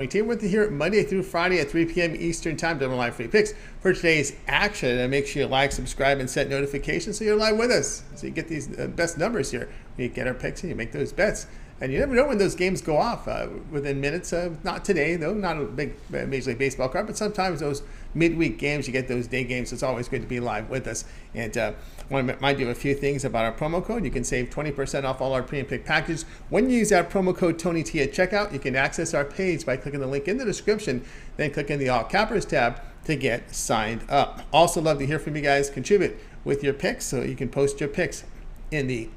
Team with you here Monday through Friday at 3 p.m. Eastern Time, double live free picks for today's action. And make sure you like, subscribe, and set notifications so you're live with us. So you get these best numbers here. You get our picks and you make those bets. And you never know when those games go off within minutes. Not today, though, not a big Major League Baseball card, but sometimes those midweek games, you get those day games. It's always good to be live with us. And I want to remind you of a few things about our promo code. You can save 20% off all our pre and pick packages. When you use that promo code TonyT at checkout, you can access our page by clicking the link in the description, then click in the All Cappers tab to get signed up. Also love to hear from you guys. Contribute with your picks, so you can post your picks in the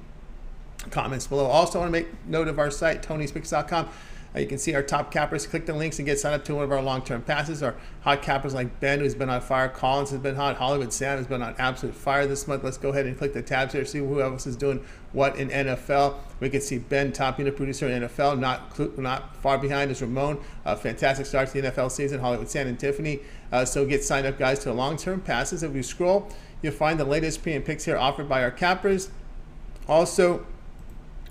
comments below. Also, I want to make note of our site, Tony'sPicks.com. You can see our top cappers. Click the links and get signed up to one of our long-term passes. Our hot cappers like Ben, who's been on fire. Collins has been hot. Hollywood Sam has been on absolute fire this month. Let's go ahead and click the tabs here, see who else is doing what in NFL. We can see Ben, top unit producer in NFL. Not far behind is Ramon. Fantastic start to the NFL season. Hollywood Sam and Tiffany. So get signed up, guys, to long-term passes. If you scroll, you'll find the latest pre and picks here offered by our cappers. Also,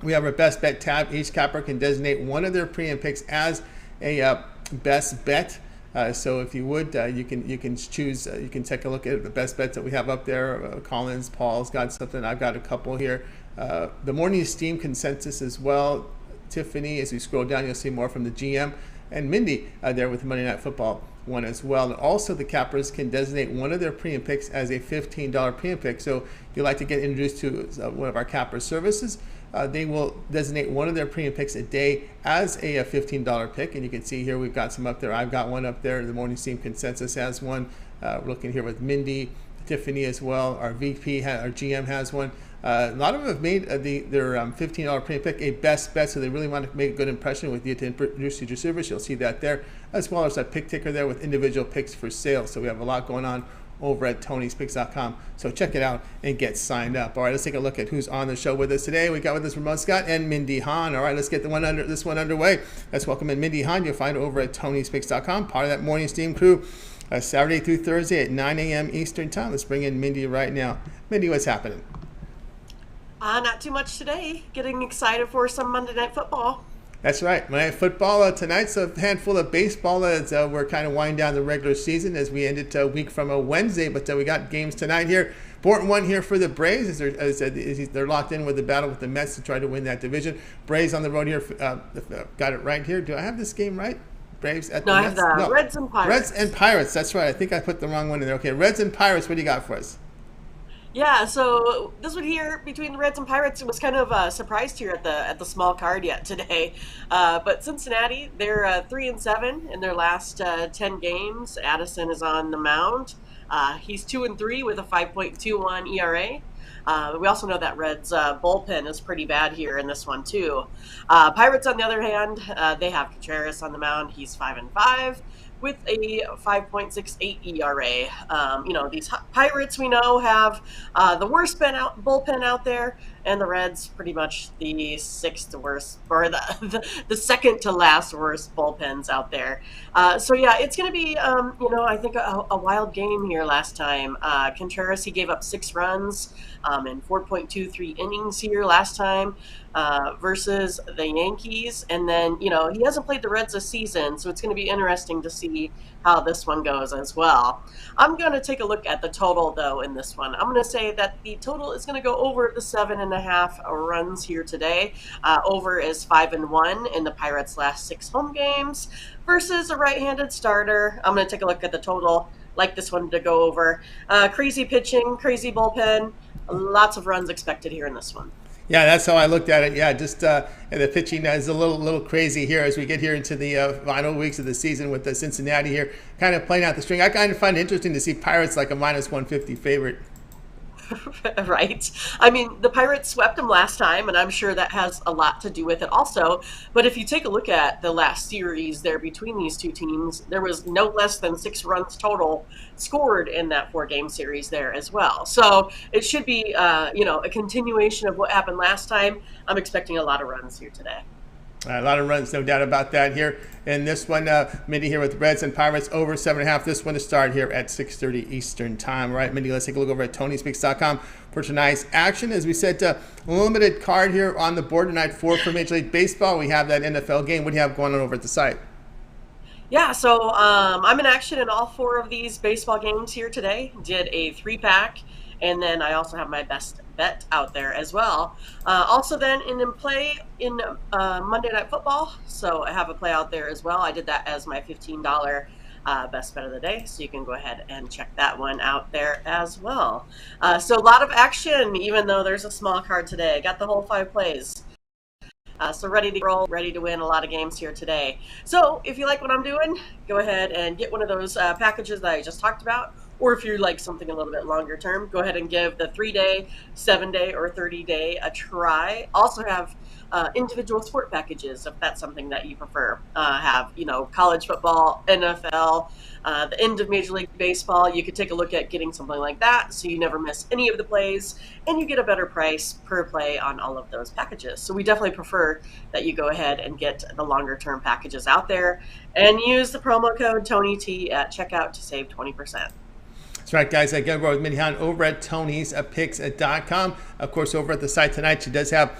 we have our best bet tab. Each capper can designate one of their pre and picks as a best bet. So if you would, you can choose. You can take a look at the best bets that we have up there. Collins, Paul's got something. I've got a couple here. The morning steam consensus as well. Tiffany, as we scroll down, you'll see more from the GM, and Mindy there with the Monday Night Football one as well. And also the cappers can designate one of their pre and picks as a $15 pre and pick. So if you'd like to get introduced to one of our capper services, they will designate one of their pre and picks a day as a $15 pick. And you can see here we've got some up there. I've got one up there. The Morning Steam Consensus has one. We're looking here with Mindy, Tiffany as well. Our VP, our GM has one. A lot of them have made their $15 pre and pick a best bet, so they really want to make a good impression with you to introduce you to service. You'll see that there, as well as that pick ticker there with individual picks for sale. So we have a lot going on over at Tony'sPicks.com. So check it out and get signed up. All right, let's take a look at who's on the show with us today. We got with us Ramon Scott and Mindy Hahn. All right, let's get this one underway. Let's welcome in Mindy Hahn. You'll find her over at Tony'sPicks.com, part of that Morning Steam crew, Saturday through Thursday at 9 a.m. Eastern Time. Let's bring in Mindy right now. Mindy, what's happening? Not too much today. Getting excited for some Monday Night Football. That's right. Monday Night Football tonight's a handful of baseball as we're kind of winding down the regular season as we ended a week from a Wednesday, but we got games tonight here. Important one here for the Braves as they're locked in with the battle with the Mets to try to win that division. Braves on the road here. Got it right here. Do I have this game right? Braves at the Mets? No, I have the Reds and Pirates. Reds and Pirates. That's right. I think I put the wrong one in there. Okay, Reds and Pirates. What do you got for us? Yeah, so this one here between the Reds and Pirates, it was kind of a surprise here at the small card yet today. But Cincinnati, they're 3-7 in their last 10 games. Addison is on the mound. He's 2-3 with a 5.21 ERA. We also know that Reds bullpen is pretty bad here in this one too. Pirates, on the other hand, they have Contreras on the mound. He's 5-5. With a 5.68 ERA. These Pirates we know have the worst bullpen out there, and the Reds pretty much the sixth worst, or the second to last worst bullpens out there. So yeah, it's going to be I think a wild game here last time. Contreras, he gave up 6 runs in 4.23 innings here last time versus the Yankees, and then he hasn't played the Reds this season, so it's going to be interesting to see how this one goes as well. I'm going to take a look at the total though in this one. I'm going to say that the total is going to go over the 7.5 runs here today. Over is 5-1 in the Pirates' last 6 home games versus a right-handed starter. I'm going to take a look at the total. Like this one to go over. Crazy pitching, crazy bullpen. Lots of runs expected here in this one. Yeah, that's how I looked at it. Yeah, just the pitching is a little crazy here as we get here into the final weeks of the season with the Cincinnati here kind of playing out the string. I kind of find it interesting to see Pirates like a -150 favorite. Right. I mean, the Pirates swept them last time, and I'm sure that has a lot to do with it also. But if you take a look at the last series there between these two teams, there was no less than 6 runs total scored in that 4-game series there as well. So it should be, a continuation of what happened last time. I'm expecting a lot of runs here today. A lot of runs, no doubt about that here. And this one, Mindy here with Reds and Pirates over 7.5. This one to start here at 6:30 Eastern Time. All right, Mindy, let's take a look over at Tony'sPicks.com for tonight's action. As we said, a limited card here on the board tonight for Major League Baseball. We have that NFL game. What do you have going on over at the site? Yeah, so I'm in action in all four of these baseball games here today. Did a 3-pack, and then I also have my best bet out there as well. Also, then in play in Monday Night Football, so I have a play out there as well. I did that as my $15 best bet of the day, so you can go ahead and check that one out there as well. So a lot of action, even though there's a small card today. Got the whole 5 plays. So ready to roll, ready to win a lot of games here today. So if you like what I'm doing, go ahead and get one of those packages that I just talked about. Or if you like something a little bit longer term, go ahead and give the 3-day, 7-day, or 30-day a try. Also have individual sport packages if that's something that you prefer. Have, college football, NFL, the end of Major League Baseball. You could take a look at getting something like that so you never miss any of the plays and you get a better price per play on all of those packages. So we definitely prefer that you go ahead and get the longer term packages out there and use the promo code TonyT at checkout to save 20%. That's right, guys. Again, we're with Mindy over at Tony'sPicks.com. Of course, over at the site tonight, she does have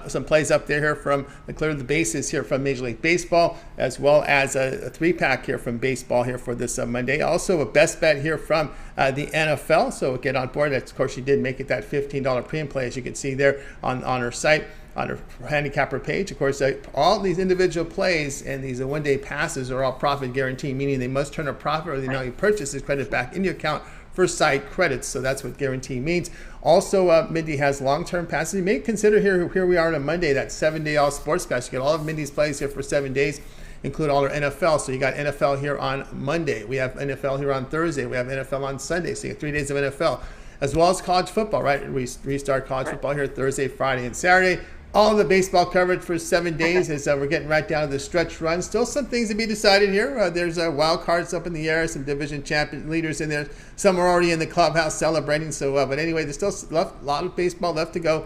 some plays up there here from the Clear the Bases here from Major League Baseball, as well as a 3-pack here from baseball here for this Monday. Also, a best bet here from the NFL. So get on board. Of course, she did make it that $15 premium play, as you can see there on her site, on her handicapper page. Of course, all these individual plays and these one-day passes are all profit guaranteed, meaning they must turn a profit or you purchase this credit back in your account for site credits. So that's what guarantee means. Also, Mindy has long-term passes. You may consider here we are on a Monday, that 7-day all sports pass. You get all of Mindy's plays here for 7 days, include all her NFL. So you got NFL here on Monday. We have NFL here on Thursday. We have NFL on Sunday. So you get 3 days of NFL, as well as college football, right? We restart college football here Thursday, Friday, and Saturday. All the baseball coverage for 7 days as we're getting right down to the stretch run. Still some things to be decided here. There's wild cards up in the air, some division champion leaders in there. Some are already in the clubhouse celebrating. So, but anyway, there's still a lot of baseball left to go.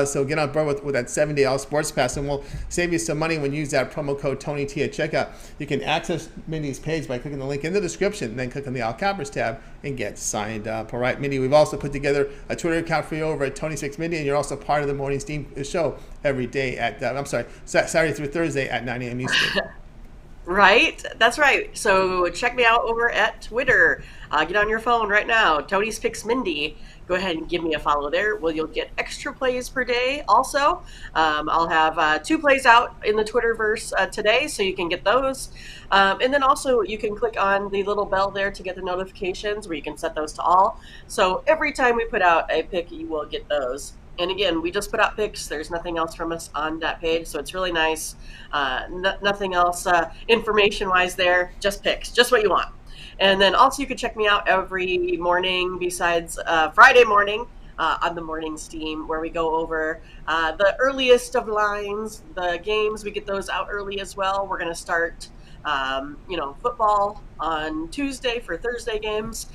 So get on board with that 7-day all sports pass, and we'll save you some money when you use that promo code TonyT at checkout. You can access Mindy's page by clicking the link in the description, and then click on the All Cappers tab and get signed up. All right, Mindy, we've also put together a Twitter account for you over at Tony6Mindy, and you're also part of the Morning Steam show every day at, Saturday through Thursday at 9 a.m. Eastern. Right, that's right. So check me out over at Twitter. Get on your phone right now, Tony's Picks Mindy. Go ahead and give me a follow there. Well, you'll get extra plays per day. Also, I'll have 2 plays out in the Twitterverse today, so you can get those. And then also you can click on the little bell there to get the notifications, where you can set those to all. So every time we put out a pick, you will get those. And again, we just put out picks. There's nothing else from us on that page, so it's really nice. Nothing else information-wise there, just picks, just what you want. And then also you can check me out every morning besides Friday morning on the Morning Steam, where we go over the earliest of lines, the games. We get those out early as well. We're going to start football on Tuesday for Thursday games.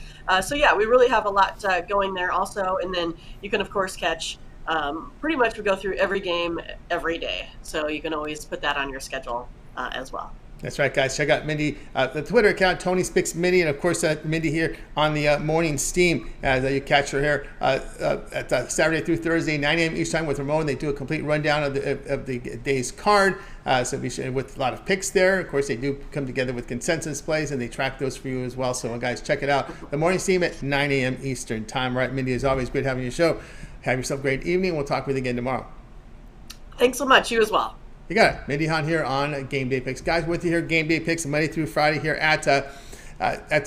So yeah, we really have a lot going there also. And then you can, of course, catch pretty much we go through every game every day. So you can always put that on your schedule as well. That's right, guys. Check out Mindy, the Twitter account, Tony's Picks Mindy, and of course Mindy here on the Morning Steam, as you catch her here at Saturday through Thursday, 9 a.m. each time with Ramon. They do a complete rundown of the day's card, so be sure, with a lot of picks there. Of course, they do come together with consensus plays, and they track those for you as well. So, guys, check it out. The Morning Steam at 9 a.m. Eastern time. Right, Mindy, as always, great having your show. Have yourself a great evening. We'll talk with you again tomorrow. Thanks so much. You as well. You got it. Mindy here on Game Day Picks. Guys, with you here, Game Day Picks, Monday through Friday here at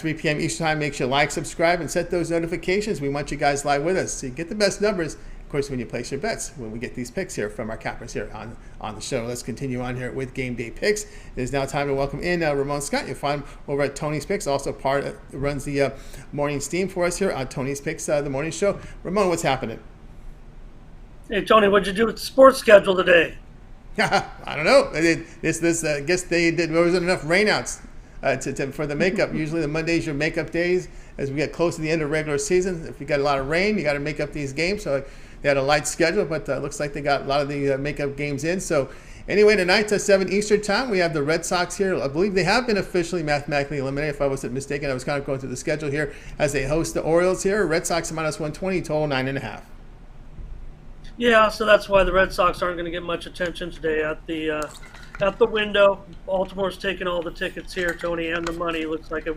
3 p.m. Eastern time. Make sure you like, subscribe, and set those notifications. We want you guys live with us. So you get the best numbers, of course, when you place your bets, when we get these picks here from our cappers here on the show. Let's continue on here with Game Day Picks. It is now time to welcome in Ramon Scott. You'll find him over at Tony's Picks, also runs the Morning Steam for us here on Tony's Picks, the morning show. Ramon, what's happening? Hey, Tony, what'd you do with the sports schedule today? I don't know. This I guess there wasn't enough rainouts for the makeup. Usually the Mondays are makeup days as we get close to the end of regular season. If you got a lot of rain, you got to make up these games. So they had a light schedule, but it looks like they got a lot of the makeup games in. So anyway, tonight at 7 Eastern time, we have the Red Sox here. I believe they have been officially mathematically eliminated. If I wasn't mistaken, I was kind of going through the schedule here as they host the Orioles here. Red Sox minus 120, total 9.5. Yeah, so that's why the Red Sox aren't going to get much attention today at the at the window. Baltimore's taking all the tickets here, Tony, and the money. Looks like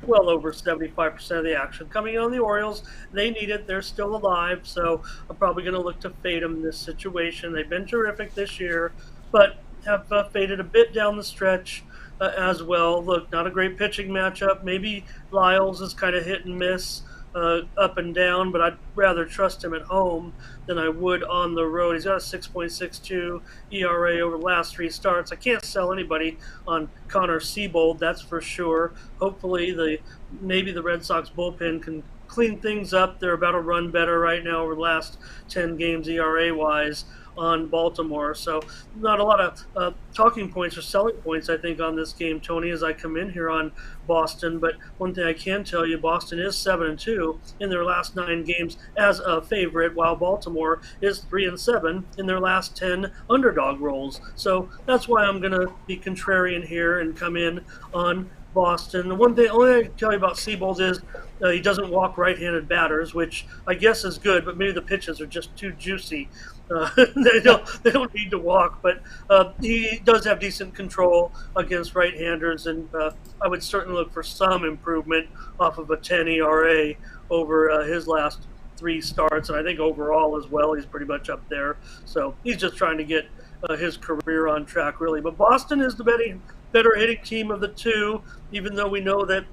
well over 75% of the action coming in on the Orioles. They need it. They're still alive, so I'm probably going to look to fade them in this situation. They've been terrific this year, but have faded a bit down the stretch as well. Look, not a great pitching matchup. Maybe Lyles is kind of hit and miss. Up and down, but I'd rather trust him at home than I would on the road. He's got a 6.62 ERA over the last 3 starts. I can't sell anybody on Connor Siebold, that's for sure. Hopefully, maybe the Red Sox bullpen can clean things up. They're about to run better right now over the last 10 games ERA-wise on Baltimore. So not a lot of talking points or selling points, I think, on this game, Tony, as I come in here on Boston. But one thing I can tell you, Boston is 7-2 in their last 9 games as a favorite, while Baltimore is 3-7 in their last 10 underdog rolls. So that's why I'm going to be contrarian here and come in on Boston. The only thing I can tell you about Siebold is he doesn't walk right-handed batters, which I guess is good, but maybe the pitches are just too juicy. They don't need to walk, but he does have decent control against right-handers, and I would certainly look for some improvement off of a 10 ERA over his last 3 starts, and I think overall as well he's pretty much up there. So he's just trying to get his career on track, really. But Boston is the better hitting team of the two, even though we know that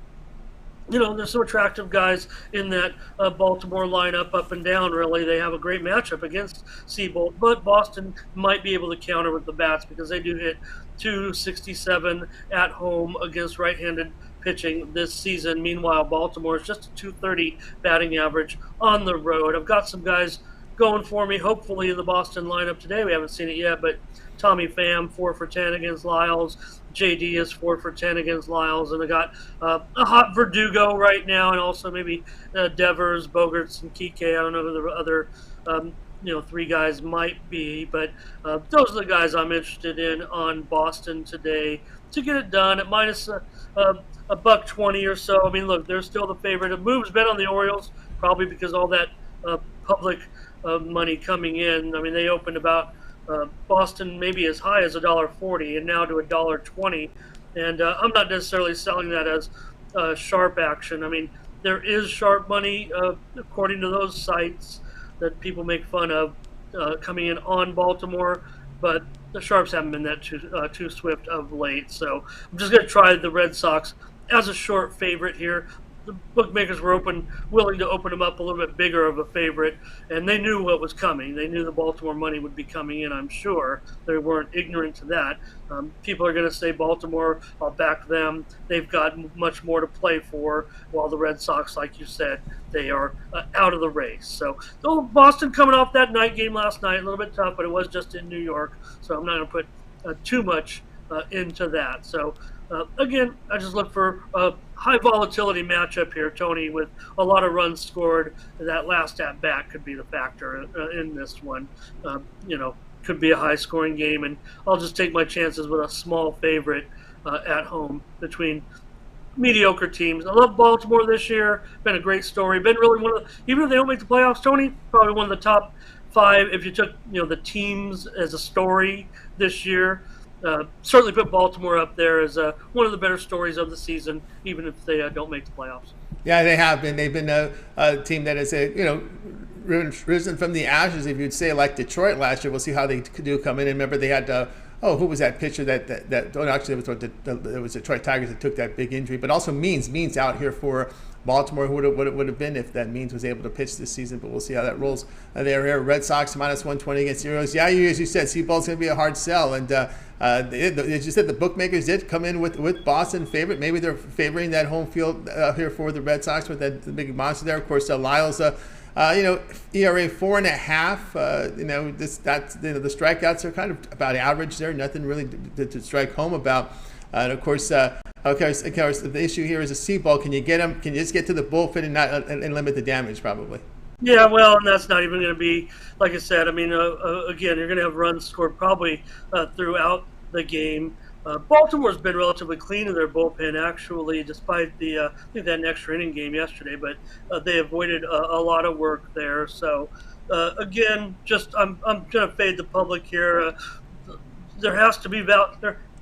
there's some attractive guys in that Baltimore lineup up and down, really. They have a great matchup against Siebold, but Boston might be able to counter with the bats because they do hit .267 at home against right-handed pitching this season. Meanwhile, Baltimore is just a .230 batting average on the road. I've got some guys going for me, hopefully, in the Boston lineup today. We haven't seen it yet, but Tommy Pham, 4 for 10 against Lyles. JD is 4 for 10 against Lyles, and I got a hot Verdugo right now, and also maybe Devers, Bogarts, and Kike. I don't know who the other 3 guys might be, but those are the guys I'm interested in on Boston today to get it done at minus $1.20 or so. I mean, look, they're still the favorite. The move's been on the Orioles, probably because all that public money coming in. I mean, they opened about Boston maybe as high as $1.40 and now to $1.20, and I'm not necessarily selling that as sharp action. I mean, there is sharp money according to those sites that people make fun of coming in on Baltimore, but the sharps haven't been that too swift of late. So I'm just going to try the Red Sox as a short favorite here. The bookmakers were willing to open them up a little bit bigger of a favorite, and they knew what was coming. They knew the Baltimore money would be coming in, I'm sure. They weren't ignorant to that. People are going to say Baltimore, I'll back them. They've got much more to play for, while the Red Sox, like you said, they are out of the race. So Boston coming off that night game last night, a little bit tough, but it was just in New York, so I'm not going to put too much into that. So again, I just look for a high volatility matchup here, Tony, with a lot of runs scored. That last at bat could be the factor in this one. Could be a high scoring game, and I'll just take my chances with a small favorite at home between mediocre teams. I love Baltimore this year. Been a great story. Been really even if they don't make the playoffs, Tony, probably one of the top 5 if you took the teams as a story this year. Certainly put Baltimore up there as one of the better stories of the season, even if they don't make the playoffs. Yeah, they have been. They've been a team that has risen from the ashes, if you'd say, like Detroit last year. We'll see how they do come in. And remember, they had who was that pitcher actually it was Detroit Tigers that took that big injury, but also Means out here for Baltimore, who would have been if that Means was able to pitch this season, but we'll see how that rolls. They're here. Red Sox minus 120 against the Orioles. Yeah, as you said, Seabold's going to be a hard sell, and as you said, the bookmakers did come in with Boston favorite. Maybe they're favoring that home field here for the Red Sox with the big monster there. Of course, Lyles, ERA 4.5. The strikeouts are kind of about average there. Nothing really to strike home about. And of course, the issue here is a Seabold. Can you get him? Can you just get to the bullpen and limit the damage, probably? Yeah, well, and that's not even going to be, like I said. I mean, again, you're going to have runs scored probably throughout the game. Baltimore's been relatively clean in their bullpen, actually, despite I think that an extra inning game yesterday, but they avoided a lot of work there. So, again, I'm going to fade the public here. there has to be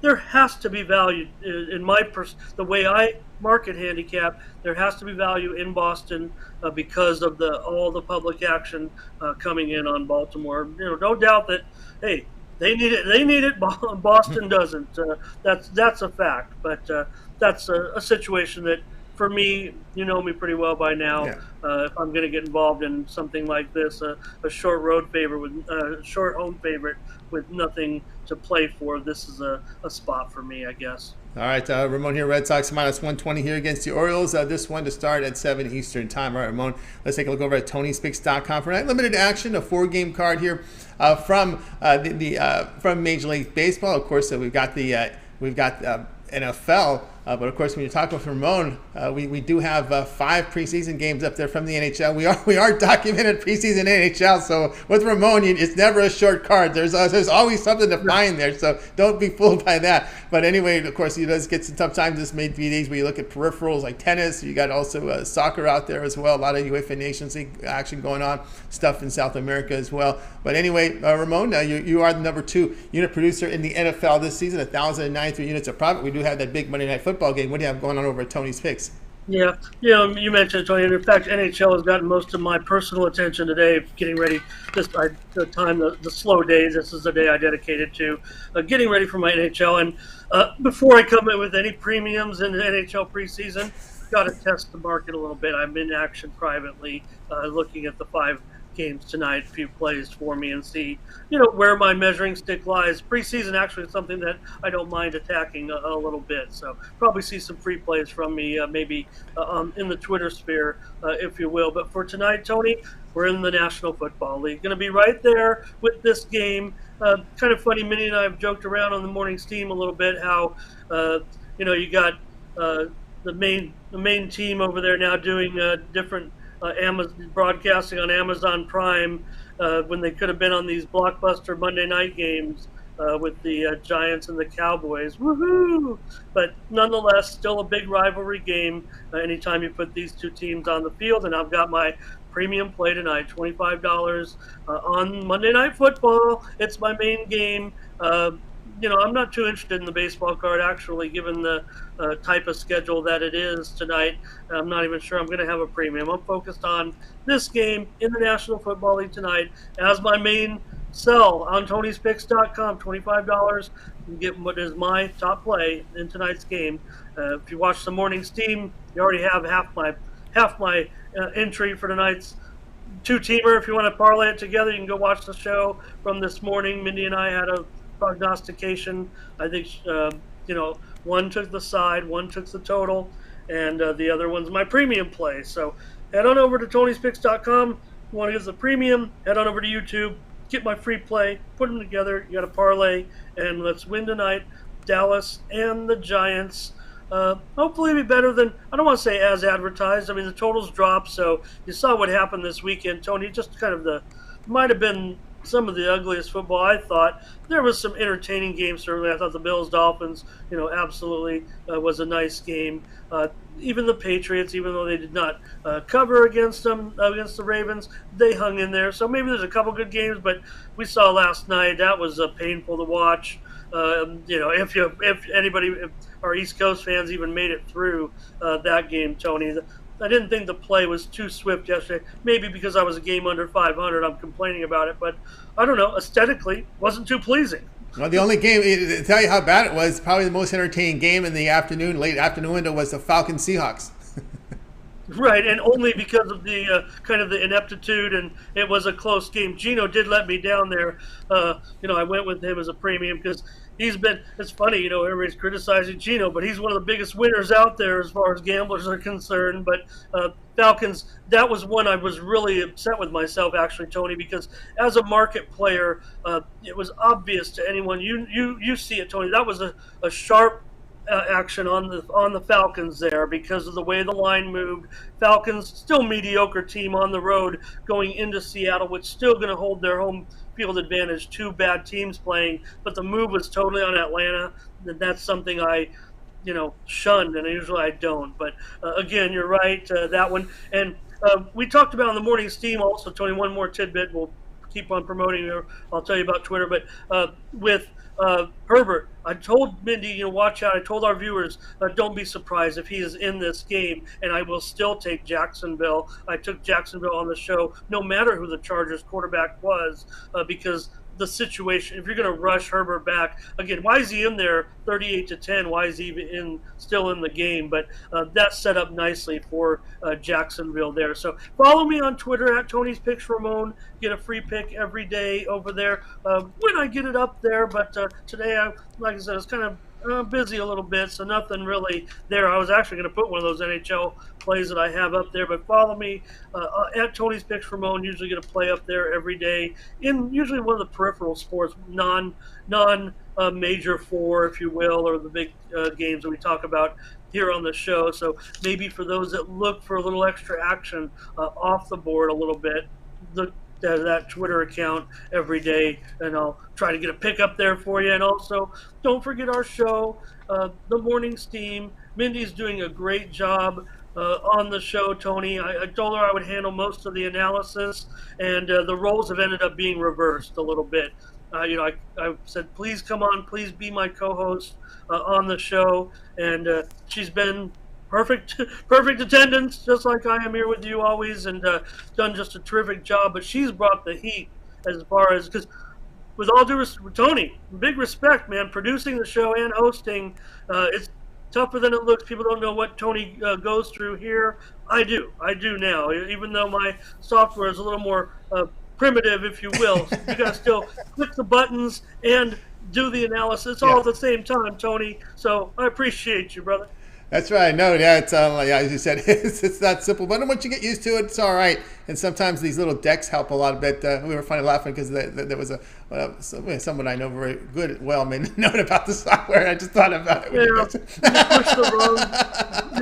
there has to be value in the way I market handicap. There has to be value in Boston because of all the public action coming in on Baltimore. No doubt that they need it. They need it. Boston doesn't. That's a fact. But that's a situation that, for me, you know me pretty well by now. Yeah. If I'm going to get involved in something like this, a short road favorite with short home favorite with nothing to play for, this is a spot for me, I guess. All right, Ramon here, Red Sox -120 here against the Orioles. This one to start at 7 Eastern time. All right, Ramon, let's take a look over at TonySpicks.com for limited action, a 4-game card here from Major League Baseball. Of course, we've got NFL. But of course, when you're talking with Ramon, we do have 5 preseason games up there from the NHL. We are documented preseason NHL. So with Ramon, it's never a short card. There's always something to find there. So don't be fooled by that. But anyway, of course, he does get some tough times. This may be days where you look at peripherals like tennis. You got also soccer out there as well. A lot of UEFA Nations League action going on. Stuff in South America as well. But anyway, Ramon, you are the number 2 unit producer in the NFL this season. 1,093 units of profit. We do have that big Monday Night Football game. What do you have going on over at Tony's Picks? Yeah, you mentioned it, Tony. And in fact, NHL has gotten most of my personal attention today. Getting ready, the slow days. This is the day I dedicated to getting ready for my NHL. And before I come in with any premiums in the NHL preseason, got to test the market a little bit. I'm in action privately, looking at the 5 games tonight, a few plays for me, and see where my measuring stick lies. Preseason actually is something that I don't mind attacking a little bit, so probably see some free plays from me, maybe in the Twitter sphere, if you will. But for tonight, Tony, we're in the National Football League. Going to be right there with this game. Kind of funny, Mindy and I have joked around on the morning steam a little bit how you got the main team over there now doing different Amazon broadcasting on Amazon Prime when they could have been on these blockbuster Monday night games with the Giants and the Cowboys. Woohoo! But nonetheless, still a big rivalry game anytime you put these 2 teams on the field. And I've got my premium play tonight, $25 on Monday Night Football. It's my main game. I'm not too interested in the baseball card, actually, given the type of schedule that it is tonight. I'm not even sure I'm going to have a premium. I'm focused on this game in the National Football League tonight as my main sell on TonySpicks.com. $25. You get what is my top play in tonight's game. If you watch the morning steam, you already have half my entry for tonight's 2-teamer. If you want to parlay it together, you can go watch the show from this morning. Mindy and I had a prognostication. I think one took the side, one took the total, and the other one's my premium play. So head on over to TonySpicks.com. You want to use the premium, head on over to YouTube, get my free play, put them together. You got a parlay, and let's win tonight. Dallas and the Giants. Hopefully be better than, I don't want to say as advertised. I mean, the totals dropped, so you saw what happened this weekend, Tony. Just kind of might have been some of the ugliest football. I thought there was some entertaining games. Certainly, I thought the Bills-Dolphins, absolutely was a nice game. Even the Patriots, even though they did not cover against the Ravens, they hung in there. So maybe there's a couple good games, but we saw last night that was painful to watch. If our East Coast fans even made it through that game, Tony. I didn't think the play was too swift yesterday. Maybe because I was a game under 500, I'm complaining about it. But I don't know, aesthetically, wasn't too pleasing. Well, the only game, to tell you how bad it was, probably the most entertaining game in the late afternoon window was the Falcons-Seahawks. Right, and only because of the kind of the ineptitude, and it was a close game. Gino did let me down there. I went with him as a premium because it's funny, everybody's criticizing Gino, but he's one of the biggest winners out there as far as gamblers are concerned. But Falcons, that was one I was really upset with myself, actually, Tony, because as a market player, it was obvious to anyone. You see it, Tony. That was a sharp action on the Falcons there because of the way the line moved. Falcons, still mediocre team on the road going into Seattle, which still going to hold their home field advantage. 2 bad teams playing, but the move was totally on Atlanta. That's something I shunned, and usually I don't. But again, you're right, that one. And we talked about in the morning steam also, Tony, one more tidbit. We'll keep on promoting, or I'll tell you about Twitter, but with Herbert, I told Mindy, watch out. I told our viewers, don't be surprised if he is in this game, and I will still take Jacksonville. I took Jacksonville on the show, no matter who the Chargers quarterback was, because the situation. If you're going to rush Herbert back again, why is he in there 38-10? Why is he even still in the game? But that's set up nicely for Jacksonville there. So follow me on Twitter at Tony's Picks Ramon. Get a free pick every day over there when I get it up there. But today, like I said, I was kind of busy a little bit, so nothing really there. I was actually going to put one of those NHL plays that I have up there, but follow me at Tony's Picks Ramon. Usually going to play up there every day in usually one of the peripheral sports, non major four, if you will, or the big games that we talk about here on the show. So maybe for those that look for a little extra action off the board a little bit, look that Twitter account every day, and I'll try to get a pick up there for you. And also, don't forget our show, The Morning Steam. Mindy's doing a great job on the show, Tony. I told her I would handle most of the analysis, and the roles have ended up being reversed a little bit. I said, please come on, please be my co-host on the show, and she's been perfect attendance, just like I am here with you always, and done just a terrific job. But she's brought the heat as far as, because with all due respect, Tony, big respect, man, producing the show and hosting, it's tougher than it looks. People don't know what Tony goes through here. I do now, even though my software is a little more primitive, if you will. You got to still click the buttons and do the analysis all at the same time, Tony. So I appreciate you, brother. That's right. No, yeah, it's as you said, it's not simple, but once you get used to it, it's all right. And sometimes these little decks help a lot. A bit. We were funny laughing because there was someone I know very good, made a note about the software. I just thought about it. You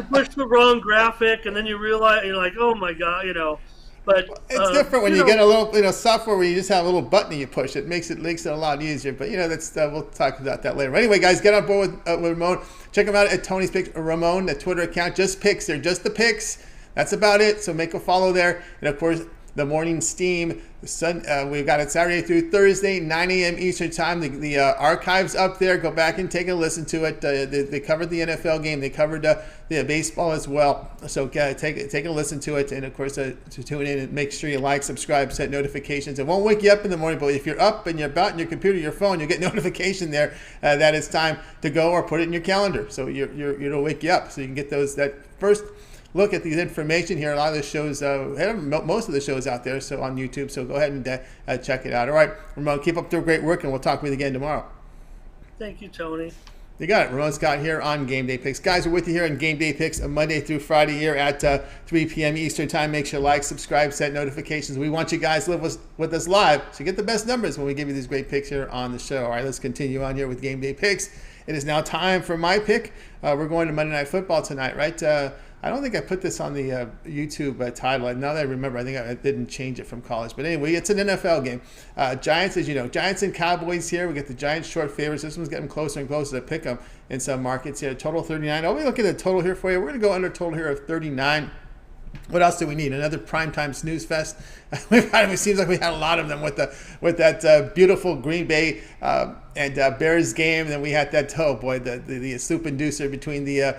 push the wrong graphic, and then you realize you're like, oh my god, But it's different when you get a little, software where you just have a little button and you push it. Makes it a lot easier. But that's we'll talk about that later. Anyway, guys, get on board with Ramon. Check him out at Tony's Picks Ramon, the Twitter account. Just picks. They're just the picks. That's about it. So make a follow there. And of course, the Morning Steam. We've got it Saturday through Thursday, 9 a.m. Eastern time. The archives up there. Go back and take a listen to it. They covered the NFL game. They covered the baseball as well. So take a listen to it. And of course, to tune in and make sure you like, subscribe, set notifications. It won't wake you up in the morning, but if you're up and you're about in your computer, your phone, you'll get notification there that it's time to go, or put it in your calendar. So it'll wake you up. So you can get that first look at these information here. A lot of the shows, most of the shows out there, so on YouTube. So go ahead and check it out. All right, Ramon, keep up the great work, and we'll talk with you again tomorrow. Thank you, Tony. You got it. Ramon Scott here on Game Day Picks. Guys, we're with you here on Game Day Picks, Monday through Friday here at 3 p.m. Eastern Time. Make sure you like, subscribe, set notifications. We want you guys to live with us live, so you get the best numbers when we give you these great picks here on the show. All right, let's continue on here with Game Day Picks. It is now time for my pick. We're going to Monday Night Football tonight, right? I don't think I put this on the YouTube title. Now that I remember, I think I didn't change it from college. But anyway, it's an NFL game. Giants, as you know, Giants and Cowboys here. We get the Giants short favorites. This one's getting closer and closer to pick them in some markets here. Total 39. I'll be looking at the total here for you. We're going to go under total here of 39. What else do we need? Another primetime snooze fest. It seems like we had a lot of them with that beautiful Green Bay and Bears game. And then we had that, the soup inducer between the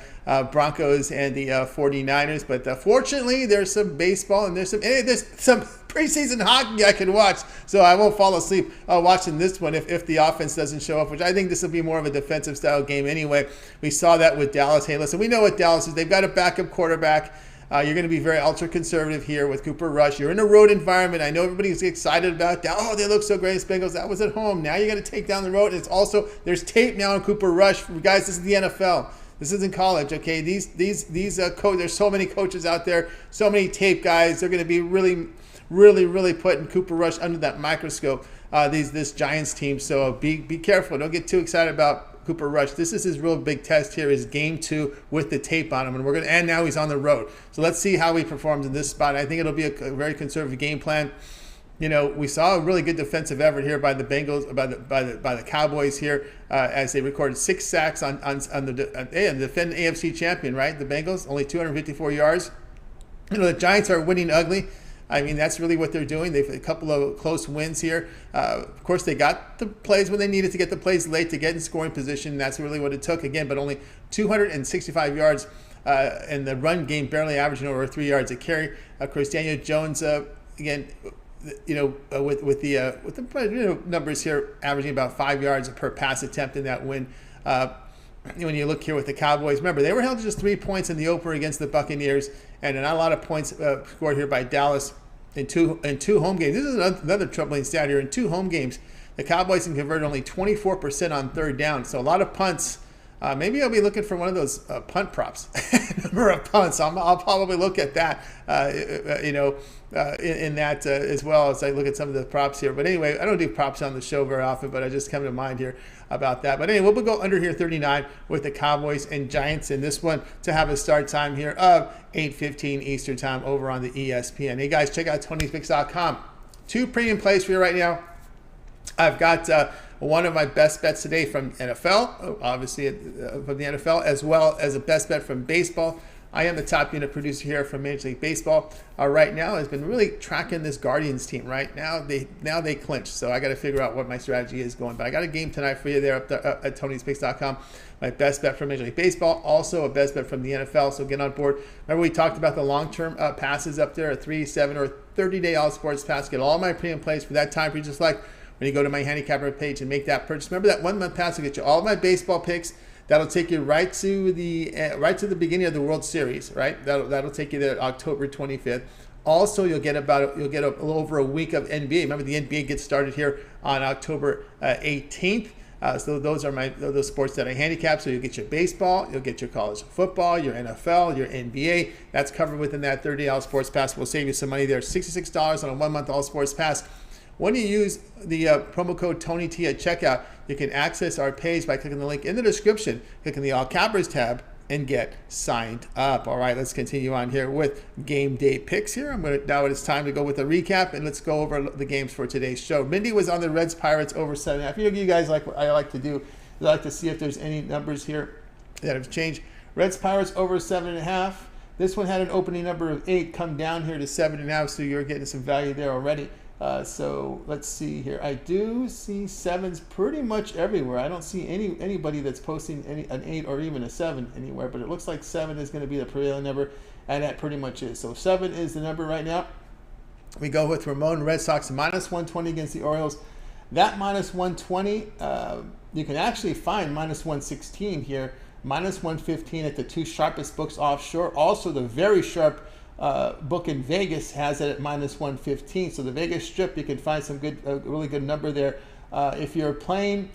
Broncos and the 49ers. But fortunately, there's some baseball and there's some preseason hockey I can watch. So I won't fall asleep watching this one if the offense doesn't show up, which I think this will be more of a defensive style game anyway. We saw that with Dallas. Hey, listen, we know what Dallas is. They've got a backup quarterback. You're going to be very ultra-conservative here with Cooper Rush. You're in a road environment. I know everybody's excited about that. Oh, they look so great, Bengals. That was at home. Now you got to take down the road. And it's also, there's tape now on Cooper Rush. Guys, this is the NFL. This isn't college, okay? These there's so many coaches out there, so many tape guys. They're going to be really, really, really putting Cooper Rush under that microscope, this Giants team. So be careful. Don't get too excited about Cooper Rush. This is his real big test here, is game 2 with the tape on him, and now he's on the road. So let's see how he performs in this spot. I think it'll be a very conservative game plan. We saw a really good defensive effort here by the Bengals, by the Cowboys here, as they recorded 6 sacks on the defending AFC champion, right? The Bengals, only 254 yards. The Giants are winning ugly. I mean, that's really what they're doing. They've a couple of close wins here. Of course, they got the plays when they needed to get the plays late to get in scoring position. That's really what it took. Again, but only 265 yards in the run game, barely averaging over 3 yards a carry. Of course, Daniel Jones, again, with the numbers here, averaging about 5 yards per pass attempt in that win. When you look here with the Cowboys, remember, they were held to just 3 points in the opener against the Buccaneers, and not a lot of points scored here by Dallas in two home games. This is another troubling stat here. In 2 home games, the Cowboys can convert only 24% on third down, so a lot of punts. Maybe I'll be looking for one of those punt props. Number of punts. I'll probably look at that, in that as well as I look at some of the props here. But anyway, I don't do props on the show very often, but I just come to mind here about that. But anyway, we'll go under here 39 with the Cowboys and Giants in this one to have a start time here of 8:15 Eastern time over on the ESPN. Hey guys, check out Tony'sPicks.com. 2 premium plays for you right now. I've got one of my best bets today from NFL, obviously from the NFL, as well as a best bet from baseball. I am the top unit producer here from Major League Baseball. Right now has been really tracking this Guardians team. Right now they clinch, so I got to figure out what my strategy is going. But I got a game tonight for you there up at Tony'sPicks.com. My best bet from Major League Baseball, also a best bet from the NFL. So get on board. Remember we talked about the long-term passes up there, a 3, 7, or 30-day all sports pass. Get all my premium plays for that time for you, just like when you go to my handicapper page and make that purchase. Remember that 1 month pass will get you all my baseball picks. That'll take you right to the beginning of the World Series, right? That'll take you there October 25th. Also, you'll get a little over a week of NBA. Remember, the NBA gets started here on October 18th. So those are those sports that I handicap. So you'll get your baseball, you'll get your college football, your NFL, your NBA. That's covered within that 30-day all sports pass. We'll save you some money there. $66 on a 1 month all sports pass. When you use the promo code TonyT at checkout, you can access our page by clicking the link in the description, clicking the All Cappers tab, and get signed up. All right, let's continue on here with game day picks here. Now it's time to go with a recap, and let's go over the games for today's show. Mindy was on the Reds Pirates over 7.5. You guys like what I like to do. I like to see if there's any numbers here that have changed. Reds Pirates over 7.5. This one had an opening number of 8, come down here to 7.5, so you're getting some value there already. So let's see here. I do see 7s pretty much everywhere. I don't see anybody that's posting an 8 or even a 7 anywhere, but it looks like 7 is going to be the prevailing number, and that pretty much is. So 7 is the number right now. We go with Ramon, Red Sox minus 120 against the Orioles. That minus 120, you can actually find minus 116 here, minus 115 at the 2 sharpest books offshore. Also, the very sharp book in Vegas has it at minus 115. So the Vegas Strip, you can find some really good number there. If you're playing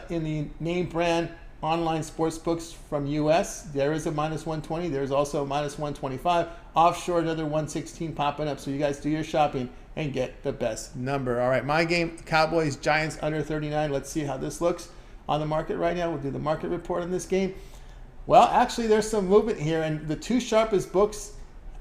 in the name brand online sports books from US, there is a minus 120. There's also a minus 125. Offshore, another 116 popping up. So you guys do your shopping and get the best number. All right, my game, Cowboys, Giants under 39. Let's see how this looks on the market right now. We'll do the market report on this game. Well, actually, there's some movement here, and the 2 sharpest books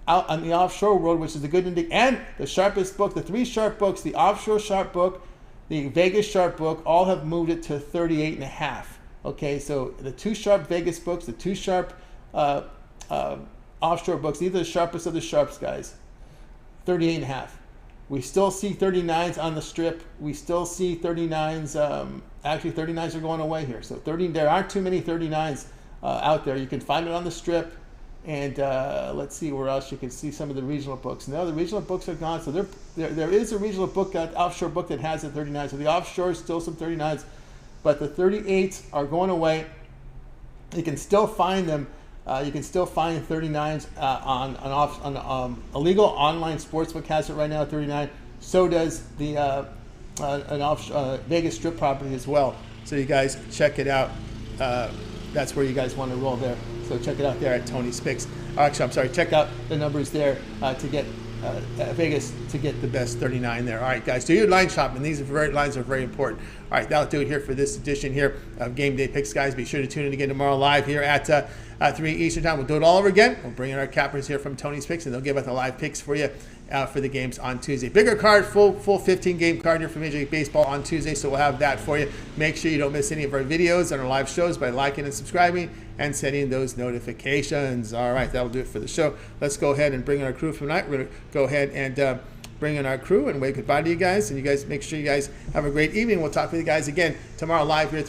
out on the offshore world, which is a good indicator, and the sharpest book, the 3 sharp books, the offshore sharp book, the Vegas sharp book, all have moved it to 38.5. Okay, so the 2 sharp Vegas books, the 2 sharp offshore books, these are the sharpest of the sharps, guys. 38.5. We still see 39s on the strip. We still see 39s. Actually, 39s are going away here. So there aren't too many 39s out there. You can find it on the strip. And let's see where else you can see some of the regional books. No, the regional books are gone. So there is a regional book, offshore book that has a 39. So the offshore is still some 39s, but the 38s are going away. You can still find them. You can still find 39s on a legal online sportsbook has it right now at 39. So does the Vegas Strip property as well. So you guys check it out. That's where you guys want to roll there. So check it out there at Tony's Picks. Actually, I'm sorry. Check out the numbers there to get Vegas to get the best 39 there. All right, guys, do your line shopping. These lines are very important. All right, that'll do it here for this edition here of Game Day Picks, guys. Be sure to tune in again tomorrow live here at 3 Eastern time. We'll do it all over again. We'll bring in our cappers here from Tony's Picks, and they'll give us the live picks for you for the games on Tuesday. Bigger card, full 15-game card here for Major League Baseball on Tuesday, so we'll have that for you. Make sure you don't miss any of our videos and our live shows by liking and subscribing and setting those notifications. All right, that'll do it for the show. Let's go ahead and bring in our crew for tonight. We're going to go ahead and bring in our crew and wave goodbye to you guys. And you guys make sure you guys have a great evening. We'll talk with you guys again tomorrow live here at